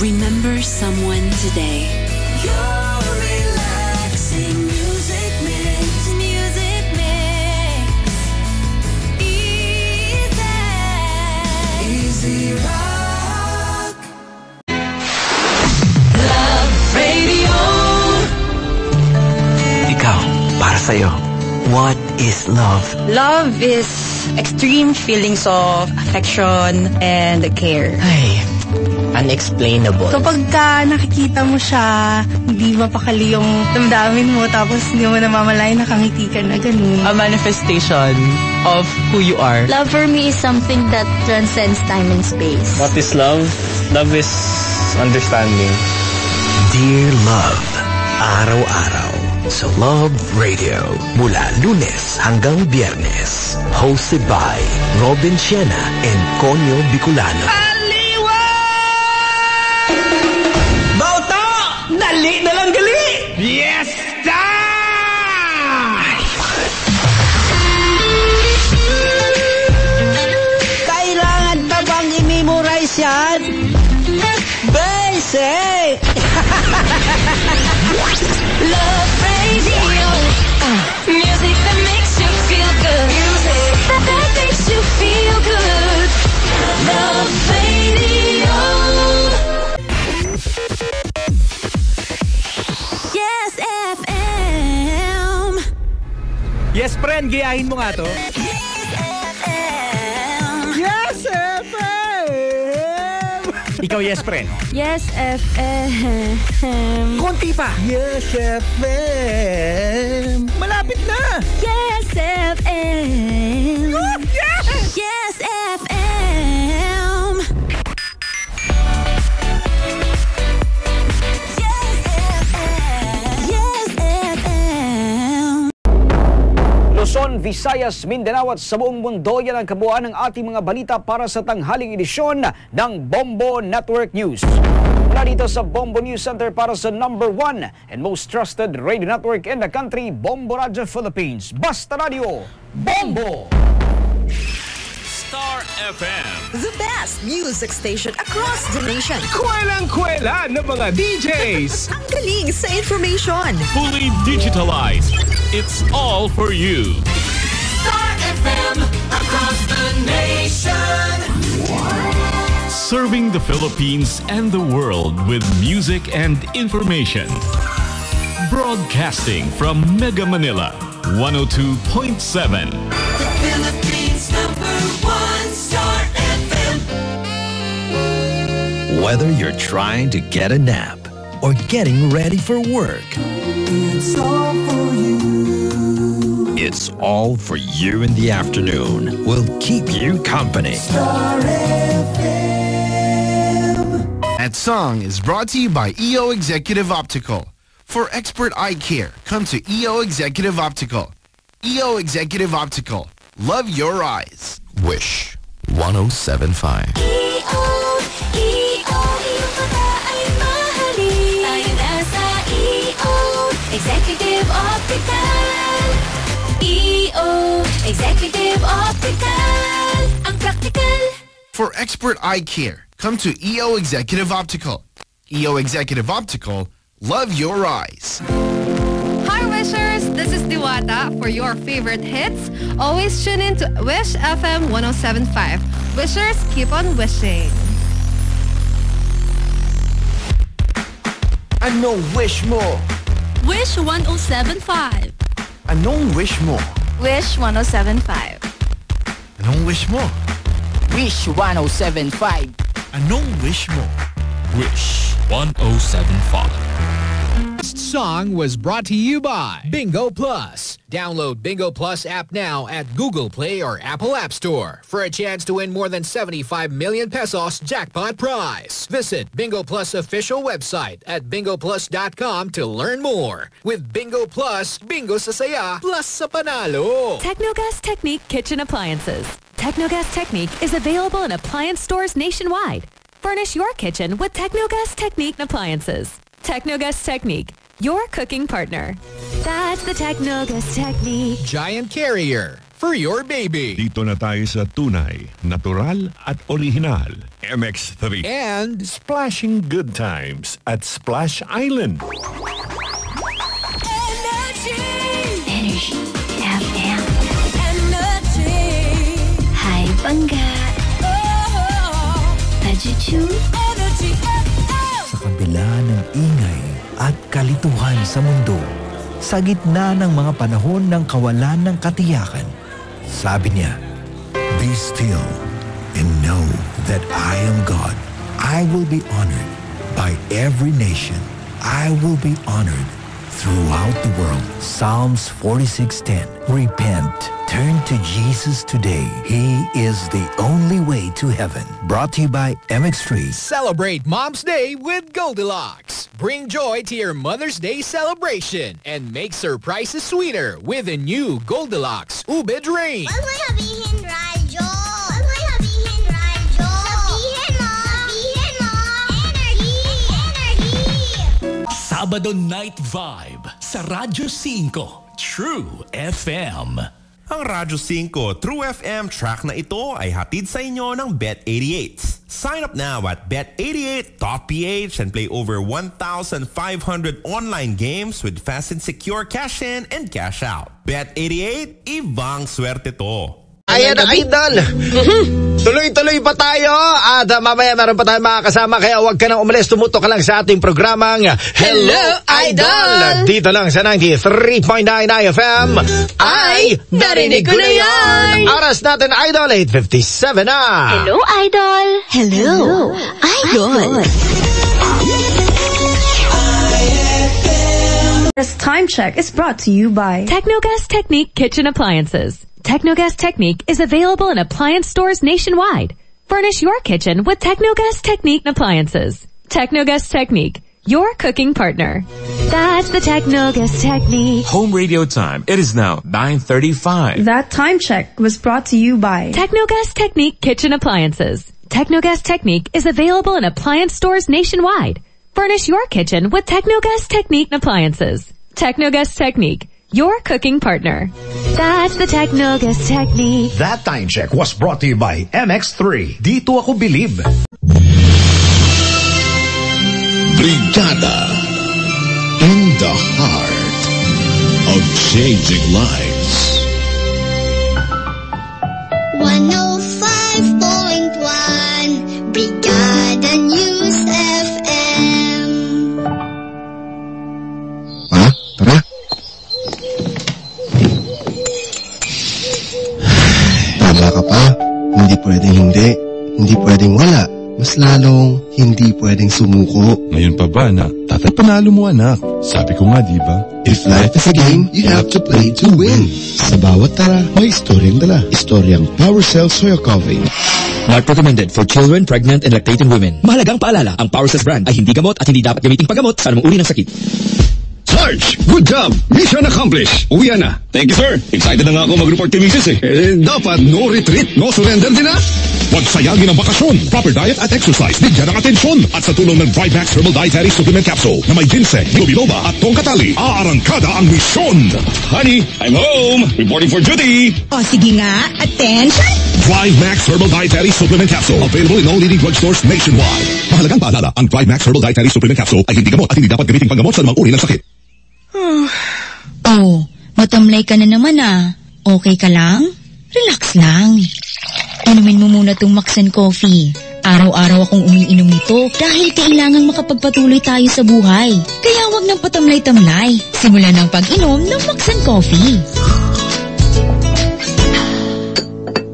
Remember someone today. Your relaxing music mix. Music mix. Easy Rock. Love Radio. Ikaw, para sa'yo, what is love? Love is extreme feelings of affection and care. Ay, unexplainable. Kapag nakikita mo siya, hindi mapakali yung damdamin mo, tapos hindi mo namamalayan nakangiti ka na ganun. A manifestation of who you are. Love for me is something that transcends time and space. What is love? Love is understanding. Dear Love, araw-araw sa Love Radio mula Lunes hanggang Biyernes. Hosted by Robin Siena and Conyo Bicolano. Aliwa! Bauta! Dali na lang gali! Yes, Kailangan pa bang i-memorize yan? Basic! Love Radio. Music that makes you feel good. Music that makes you feel good. Love Radio. Yes, FM. Yes, friend, gayahin mo nga to. Yes, FM! Ikaw, yes, friend. Yes, FM. Konti pa. Yes, FM! Malapit na. Yes, FM. Yes! Yes, FM. Yes, FM. Yes, FM. Luzon, Visayas, Mindanao at sa buong mundo, yan ang kabuuan ng ating mga balita para sa tanghaling edisyon ng Bombo Network News. Mula dito sa Bombo News Center para sa number 1 and most trusted radio network in the country, Bombo Radio Philippines. Basta Radio, Bombo! Star FM. The best music station across the nation. Kwelang-kwela ng mga DJs. Ang galing sa information. Fully digitalized. It's all for you. Star FM across the nation. Serving the Philippines and the world with music and information. Broadcasting from Mega Manila, 102.7. The Philippines #1 Star FM. Whether you're trying to get a nap or getting ready for work, It's all for you. it's all for you in the afternoon. We'll keep you company. Star FM. That song is brought to you by EO Executive Optical. For expert eye care, come to EO Executive Optical. EO Executive Optical. Love your eyes. Wish 107.5. Executive Optical. EO Executive Optical. Ang practical. For expert eye care, come to EO Executive Optical. EO Executive Optical. Love your eyes. Hi Wishers, this is Diwata for your favorite hits. Always tune in to Wish FM 107.5. Wishers, keep on wishing. Anong wish mo? Wish 107.5. Anong wish mo? Wish 107.5. Anong wish mo? Wish 107.5. Anong wish mo? Wish 107.5. This song was brought to you by Bingo Plus. Download Bingo Plus app now at Google Play or Apple App Store for a chance to win more than 75 million pesos jackpot prize. Visit Bingo Plus official website at bingoplus.com to learn more. With Bingo Plus, bingo sa saya, plus sa panalo. Technogas Technique Kitchen Appliances. Technogas Technique is available in appliance stores nationwide. Furnish your kitchen with Technogas Technique appliances. Technogas Technique, your cooking partner. That's the Technogas Technique. Giant Carrier. for your baby. Dito na tayo sa tunay, natural at original. MX3. And splashing good times at Splash Island. Energy FM. Energy. Hi, Bangga. Ajuju. Energy FM. Sa kabila ng ingay at kalituhan sa mundo, sa gitna ng mga panahon ng kawalan ng katiyakan, sabi niya, "Be still and know that I am God. I will be honored by every nation. I will be honored throughout the world." Psalms 46:10. Repent. Turn to Jesus today. He is the only way to heaven. Brought to you by MX3. Celebrate Mom's Day with Goldilocks. Bring joy to your Mother's Day celebration and make surprises sweeter with a new Goldilocks Ube Drain. Huwag mo sabihin, radyo. Huwag mo sabihin, radyo. Sabihin mo. Sabihin mo. Energy. Energy. Sabado Night Vibe sa Radyo 5 True FM. Ang Radyo 5 True FM track na ito ay hatid sa inyo ng Bet88. Sign up now at bet88.ph and play over 1,500 online games with fast and secure cash in and cash out. Bet88, ibang swerte to. Ayan na, Idol! Tuloy-tuloy pa tayo at mamaya meron pa tayong makakasama kaya huwag ka nang umalis, tumutok ka lang sa ating programang Hello, Idol! Dito lang sa 93.9 FM ay narinig ko na yan! Oras natin, Idol, 8:57 na! Hello, Idol! Hello, Idol! This time check is brought to you by Technogas Technique Kitchen Appliances. Technogas Technique is available in appliance stores nationwide. Furnish your kitchen with Technogas Technique Appliances. Technogas Technique, your cooking partner. That's the Technogas Technique. Home radio time. It is now 9:35. That time check was brought to you by Technogas Technique Kitchen Appliances. Technogas Technique is available in appliance stores nationwide. Furnish your kitchen with Technogas Technique Appliances. Technogas Technique, your cooking partner. That's the Technogas Technique. That time check was brought to you by MX3. Dito ako believe. Brigada, in the heart of changing lives. 105.1 Brigada News FM. Ha? Tara. Tama ka pa. Hindi pwedeng hindi. Hindi pwedeng wala. Mas lalong hindi pwedeng sumuko. Ngayon pa ba na tatay panalo mo anak? Sabi ko nga diba? If life is a game, you have to play to win. Sa bawat tara, may istoryang dala. Istoryang PowerCell Soya Coffee. Not recommended for children, pregnant, and lactating women. Mahalagang paalala, ang PowerCell brand ay hindi gamot at hindi dapat gamiting paggamot sa anumang uri ng sakit. Sarge, good job! Mission accomplished! Uwi na! Thank you, sir! Excited na nga ako mag-report kay Mrs. Dapat no retreat, no surrender din na! Huwag sayangin ang bakasyon. Proper diet at exercise. Bigyan ng atensyon. At sa tulong ng Max Herbal Dietary Supplement Capsule na may ginseng, bilobiloba at tongkatali, aarangkada ang misyon. Honey, I'm home! Reporting for duty! O sige nga, attention! Max Herbal Dietary Supplement Capsule. Available in all leading drugstores nationwide. Mahalagang paalala, ang Max Herbal Dietary Supplement Capsule ay hindi gamot at hindi dapat gamiting panggamot sa anumang uri ng sakit. Oh, matamlay ka na naman ah. Okay ka lang? Relax lang. Inumin mo muna tong Maxan Coffee. Araw-araw akong umiinom nito dahil kailangang makapagpatuloy tayo sa buhay. Kaya wag nang patamlay-tamlay. Simulan ng pag-inom ng Maxan Coffee.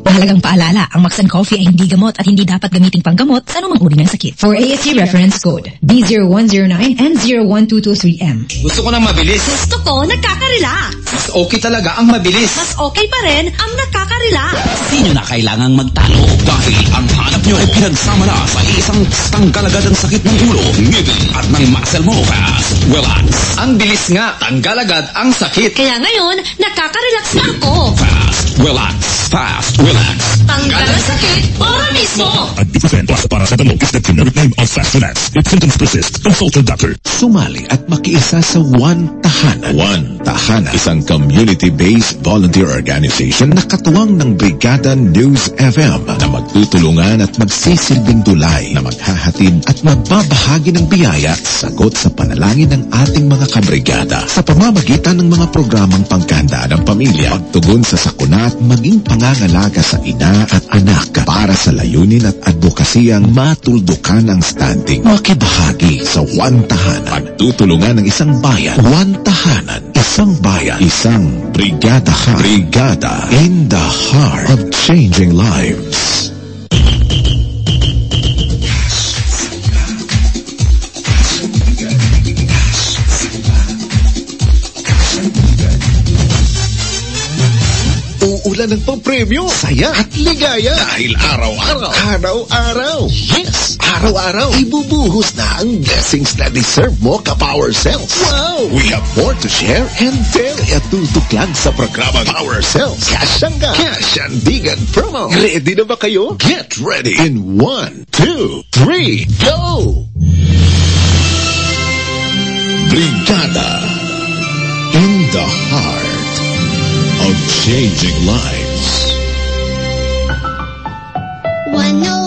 Mahalagang paalala, ang Maxan Coffee ay hindi gamot at hindi dapat gamiting panggamot sa anumang uri ng sakit. For ASC reference code B0109 and 01223M. Gusto ko ng mabilis. Gusto ko nagkaka-relax. Mas okay talaga ang mabilis. Mas okay pa rin ang nagkaka-relax. Hindi nyo na kailangang magtalo dahil ang hanap nyo ay pinagsama na sa isang tanggalagad ng sakit ng ulo, ngipin at ng muscle mo. Fast Relax. Ang bilis nga, tanggalagad ang sakit. Kaya ngayon, nagkaka-relax na ako. Fast Relax. Fast Relax. Tanggal ang sakit para mismo. mo! Ibuprofen plus paracetamol is the generic name of Fastanax. If symptoms persist, consult your doctor. Sumali at makiisa sa One Tahanan. One Tahanan, isang community-based volunteer organization na katuwang ng Brigada News FM na magtutulungan at magsisilbing tulay na maghahatid at magbabahagi ng biyaya sagot sa panalangin ng ating mga kabrigada sa pamamagitan ng mga programang pangkanda ng pamilya, pagtugon sa sakuna at maging pangangalaga sa ina at anak para sa layunin at advokasiyang matuldukan ang stunting. Makibahagi sa One Tahanan. Pagtutulungan ng isang bayan. One Tahanan. Isang bayan. Isang brigada. Brigada in the heart of changing lives. Uulan ng pampremyo, saya at ligaya. Dahil araw-araw. Yes, araw-araw. Ibubuhos na ang blessings na deserve mo ka-Power Cells. Wow! We have more to share and tell. Kaya tutok lang sa programang Power Cells. Cash and Bigan promo. Ready na ba kayo? Get ready in 1, 2, 3, go! Brigada in the heart of changing lives. 101